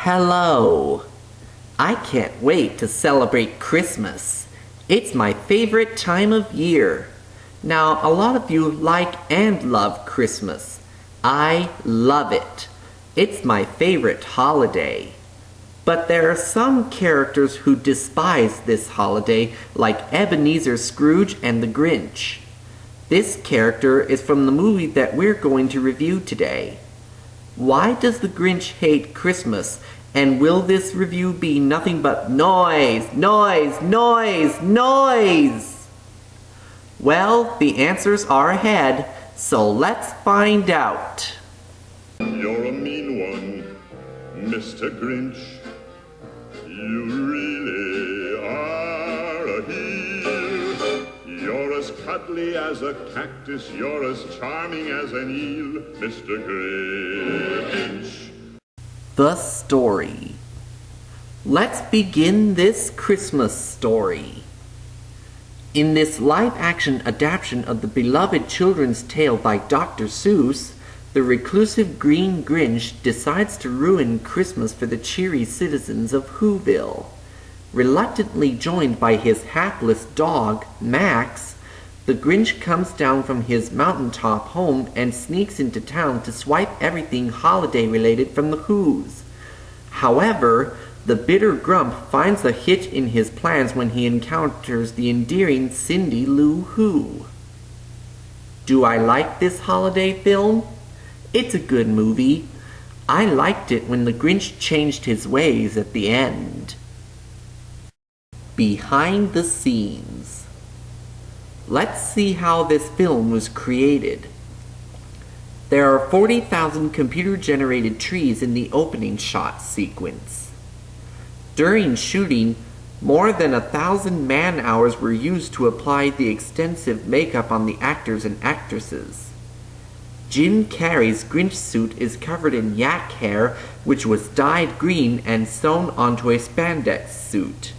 Hello! I can't wait to celebrate Christmas. It's my favorite time of year. Now, a lot of you like and love Christmas. I love it. It's my favorite holiday. But there are some characters who despise this holiday, like Ebenezer Scrooge and the Grinch. This character is from the movie that we're going to review today. Why does the Grinch hate Christmas? And will this review be nothing but noise, noise, noise, noise? Well, the answers are ahead, so let's find out. You're a mean one, Mr. Grinch. You really are a heel. You're as cuddly as a cactus, you're as charming as an eel, Mr. Grinch. The story. Let's begin this Christmas story. In this live-action adaptation of the beloved children's tale by Dr. Seuss, the reclusive Green Grinch decides to ruin Christmas for the cheery citizens of Whoville. Reluctantly joined by his hapless dog, Max, the Grinch comes down from his mountaintop home and sneaks into town to swipe everything holiday-related from the Whos. However, the bitter Grump finds a hitch in his plans when he encounters the endearing Cindy Lou Who. Do I like this holiday film? It's a good movie. I liked it when the Grinch changed his ways at the end. Behind the scenes. Let's see how this film was created. There are 40,000 computer-generated trees in the opening shot sequence. During shooting, more than 1,000 man-hours were used to apply the extensive makeup on the actors and actresses. Jim Carrey's Grinch suit is covered in yak hair, which was dyed green and sewn onto a spandex suit.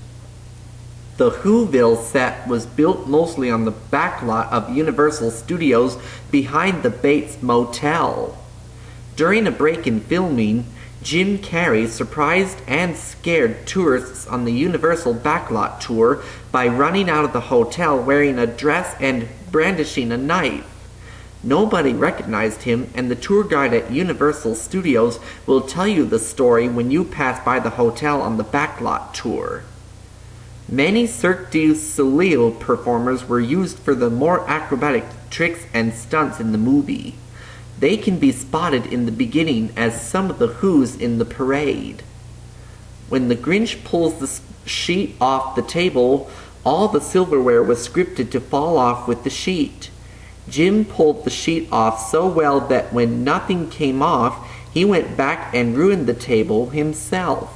The Whoville set was built mostly on the backlot of Universal Studios behind the Bates Motel. During a break in filming, Jim Carrey surprised and scared tourists on the Universal backlot tour by running out of the hotel wearing a dress and brandishing a knife. Nobody recognized him, and the tour guide at Universal Studios will tell you the story when you pass by the hotel on the backlot tour. Many Cirque du Soleil performers were used for the more acrobatic tricks and stunts in the movie. They can be spotted in the beginning as some of the Whos in the parade. When the Grinch pulls the sheet off the table, all the silverware was scripted to fall off with the sheet. Jim pulled the sheet off so well that when nothing came off, he went back and ruined the table himself.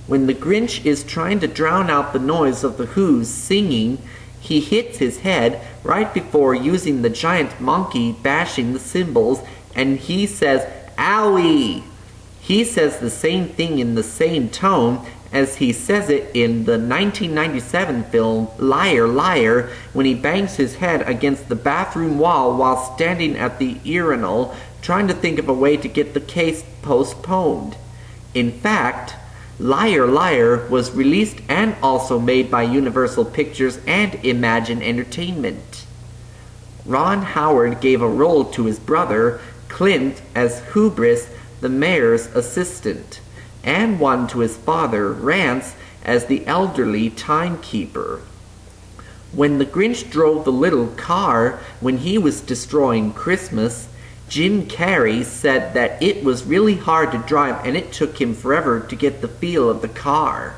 When the Grinch is trying to drown out the noise of the Whos singing, he hits his head right before using the giant monkey bashing the cymbals, and he says, "Owie!" He says the same thing in the same tone as he says it in the 1997 film Liar Liar when he bangs his head against the bathroom wall while standing at the urinal trying to think of a way to get the case postponed. In fact, Liar Liar was released and also made by Universal Pictures and Imagine Entertainment. Ron Howard gave a role to his brother, Clint, as Hubris, the mayor's assistant, and one to his father, Rance, as the elderly timekeeper. When the Grinch drove the little car when he was destroying Christmas, Jim Carrey said that it was really hard to drive and it took him forever to get the feel of the car.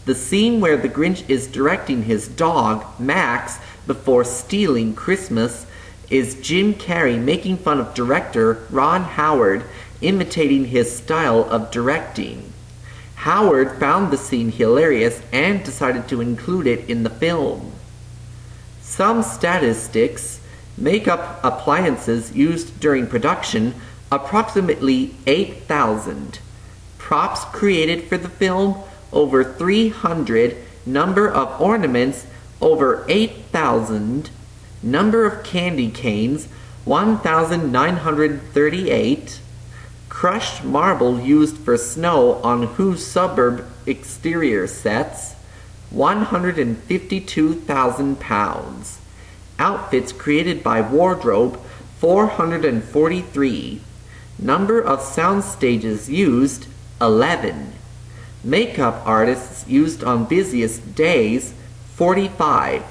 The scene where the Grinch is directing his dog, Max, before stealing Christmas is Jim Carrey making fun of director Ron Howard, imitating his style of directing. Howard found the scene hilarious and decided to include it in the film. Some statistics: makeup appliances used during production, approximately 8,000. Props created for the film, over 300. Number of ornaments, over 8,000. Number of candy canes, 1,938. crushed marble used for snow on Who's suburb exterior sets, 152,000 pounds. Outfits created by wardrobe, 443. Number of sound stages used, 11. Makeup artists used on busiest days, 45.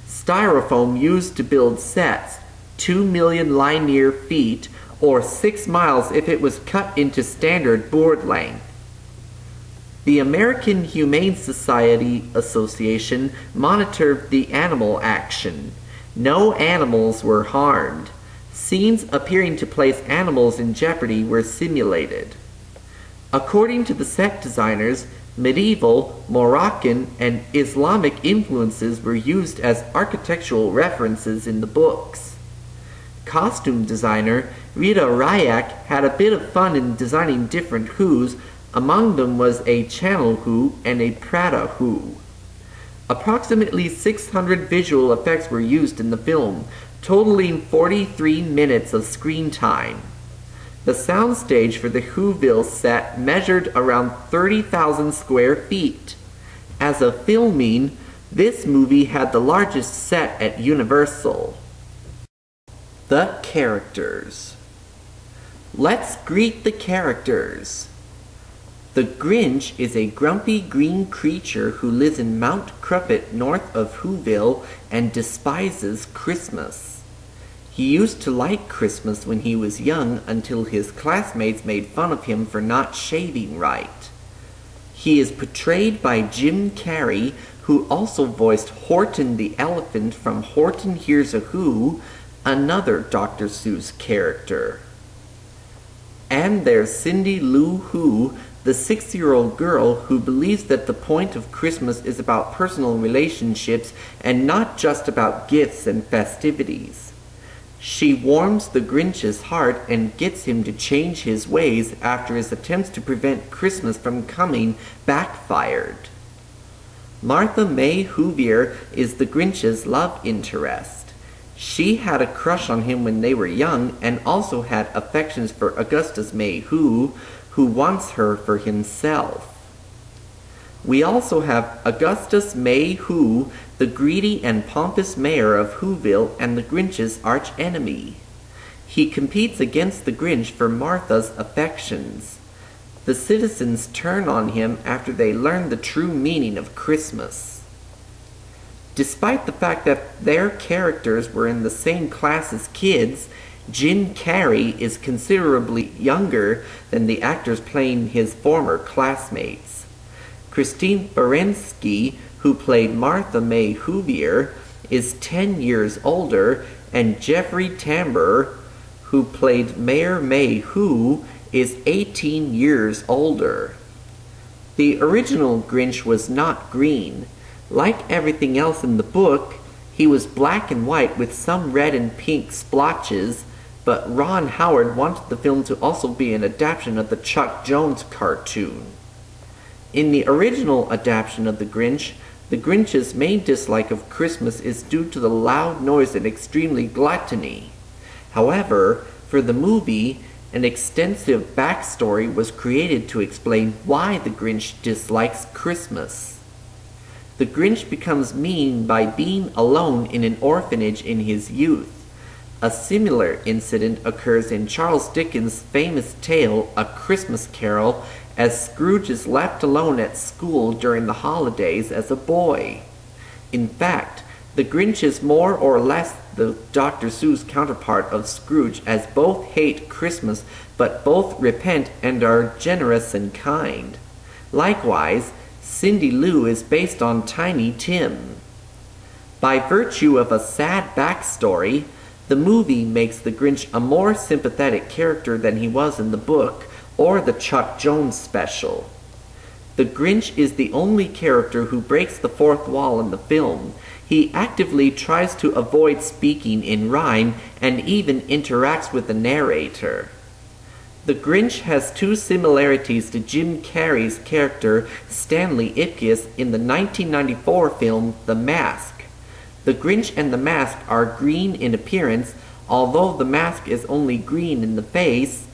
Styrofoam used to build sets, 2 million linear feet, or 6 miles if it was cut into standard board length. The American Humane Society Association monitored the animal action. No animals were harmed. Scenes appearing to place animals in jeopardy were simulated. According to the set designers, medieval, Moroccan, and Islamic influences were used as architectural references in the books. Costume designer Rita Ryak had a bit of fun in designing different Whos. Among them was a Channel Who and a Prada Who. Approximately 600 visual effects were used in the film, totaling 43 minutes of screen time. The soundstage for the Whoville set measured around 30,000 square feet. As of filming, this movie had the largest set at Universal. The characters. Let's greet the characters. The Grinch is a grumpy green creature who lives in Mount Crumpet north of Whoville and despises Christmas. He used to like Christmas when he was young until his classmates made fun of him for not shaving right. He is portrayed by Jim Carrey, who also voiced Horton the Elephant from Horton Hears a Who, another Dr. Seuss character. And there's Cindy Lou Who, the 6-year-old girl who believes that the point of Christmas is about personal relationships and not just about gifts and festivities. She warms the Grinch's heart and gets him to change his ways after his attempts to prevent Christmas from coming backfired. Martha May Whovier is the Grinch's love interest. She had a crush on him when they were young and also had affections for Augustus May Who wants her for himself. We also have Augustus May Who, the greedy and pompous mayor of Whoville and the Grinch's archenemy. He competes against the Grinch for Martha's affections. The citizens turn on him after they learn the true meaning of Christmas. Despite the fact that their characters were in the same class as kids, Jim Carrey is considerably younger than the actors playing his former classmates. Christine Baranski, who played Martha May Whovier, is 10 years older, and Jeffrey Tambor, who played Mayor May Who, is 18 years older. The original Grinch was not green. Like everything else in the book, he was black and white with some red and pink splotches, but Ron Howard wanted the film to also be an adaptation of the Chuck Jones cartoon. In the original adaptation of the Grinch's main dislike of Christmas is due to the loud noise and extremely gluttony. However, for the movie, an extensive backstory was created to explain why the Grinch dislikes Christmas. The Grinch becomes mean by being alone in an orphanage in his youth. A similar incident occurs in Charles Dickens' famous tale, A Christmas Carol, as Scrooge is left alone at school during the holidays as a boy. In fact, the Grinch is more or less the Dr. Seuss counterpart of Scrooge, as both hate Christmas, but both repent and are generous and kind. Likewise, Cindy Lou is based on Tiny Tim. By virtue of a sad backstory, the movie makes the Grinch a more sympathetic character than he was in the book or the Chuck Jones special. The Grinch is the only character who breaks the fourth wall in the film. He actively tries to avoid speaking in rhyme and even interacts with the narrator. The Grinch has two similarities to Jim Carrey's character Stanley Ipkiss in the 1994 film The Mask. The Grinch and the Mask are green in appearance, although the mask is only green in the face,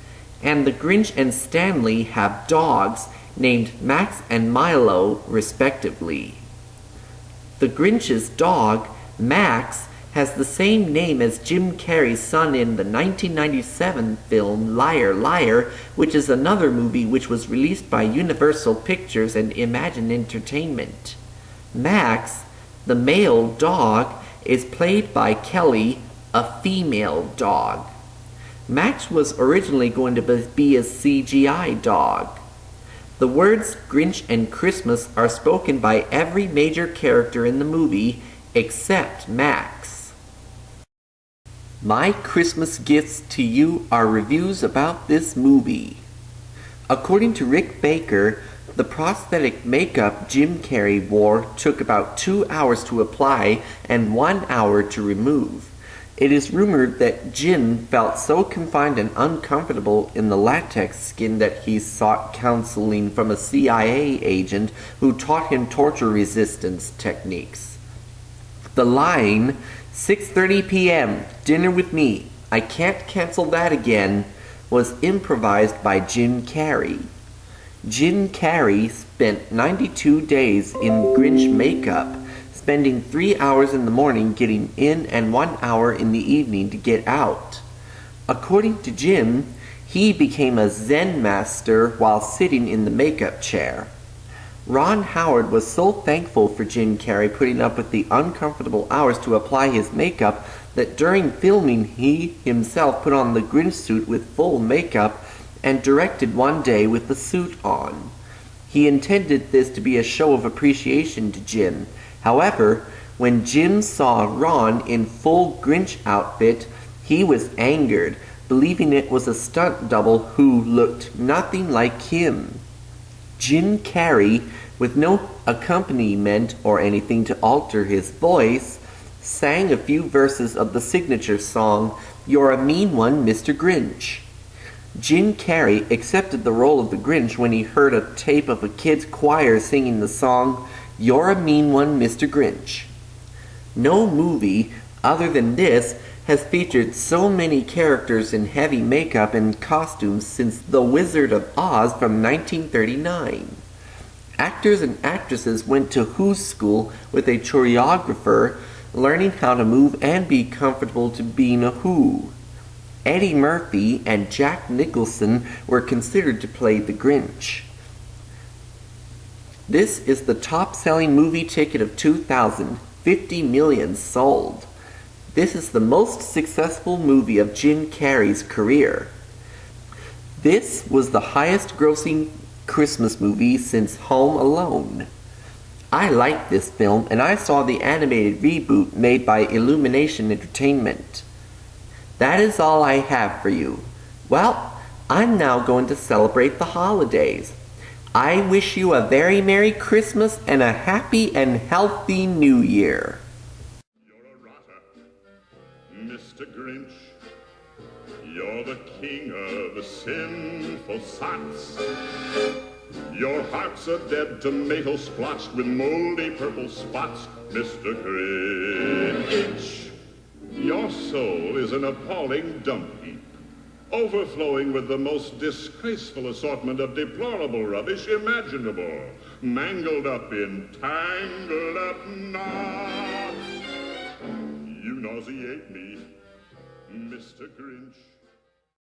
and the Grinch and Stanley have dogs named Max and Milo, respectively. The Grinch's dog, Max, has the same name as Jim Carrey's son in the 1997 film Liar Liar, which is another movie which was released by Universal Pictures and Imagine Entertainment. Max, the male dog, is played by Kelly, a female dog. Max was originally going to be a CGI dog. The words Grinch and Christmas are spoken by every major character in the movie except Max. My Christmas gifts to you are reviews about this movie. According to Rick Baker, the prosthetic makeup Jim Carrey wore took about 2 hours to apply and 1 hour to remove. It is rumored that Jim felt so confined and uncomfortable in the latex skin that he sought counseling from a CIA agent who taught him torture resistance techniques. The line, 6:30 p.m., dinner with me, I can't cancel that again, was improvised by Jim Carrey. Jim Carrey spent 92 days in Grinch makeup, spending 3 hours in the morning getting in and 1 hour in the evening to get out. According to Jim, he became a Zen master while sitting in the makeup chair. Ron Howard was so thankful for Jim Carrey putting up with the uncomfortable hours to apply his makeup that during filming he himself put on the Grinch suit with full makeup and directed one day with the suit on. He intended this to be a show of appreciation to Jim. However, when Jim saw Ron in full Grinch outfit, he was angered, believing it was a stunt double who looked nothing like him. Jim Carrey, with no accompaniment or anything to alter his voice, sang a few verses of the signature song, You're a Mean One, Mr. Grinch. Jim Carrey accepted the role of the Grinch when he heard a tape of a kid's choir singing the song, You're a Mean One, Mr. Grinch. No movie, other than this, has featured so many characters in heavy makeup and costumes since The Wizard of Oz from 1939. Actors and actresses went to Who's School with a choreographer, learning how to move and be comfortable to being a Who. Eddie Murphy and Jack Nicholson were considered to play the Grinch. This is the top-selling movie ticket of 2000, 50 million sold. This is the most successful movie of Jim Carrey's career. This was the highest-grossing Christmas movie since Home Alone. I like this film, and I saw the animated reboot made by Illumination Entertainment. That is all I have for you. Well, I'm now going to celebrate the holidays. I wish you a very Merry Christmas and a happy and healthy New Year. You're a rotter, Mr. Grinch. You're the king of the sinful sots. Your heart's a dead tomato splotched with moldy purple spots, Mr. Grinch. Your soul is an appalling dump heap, overflowing with the most disgraceful assortment of deplorable rubbish imaginable, mangled up in tangled up knots. You nauseate me, Mr. Grinch.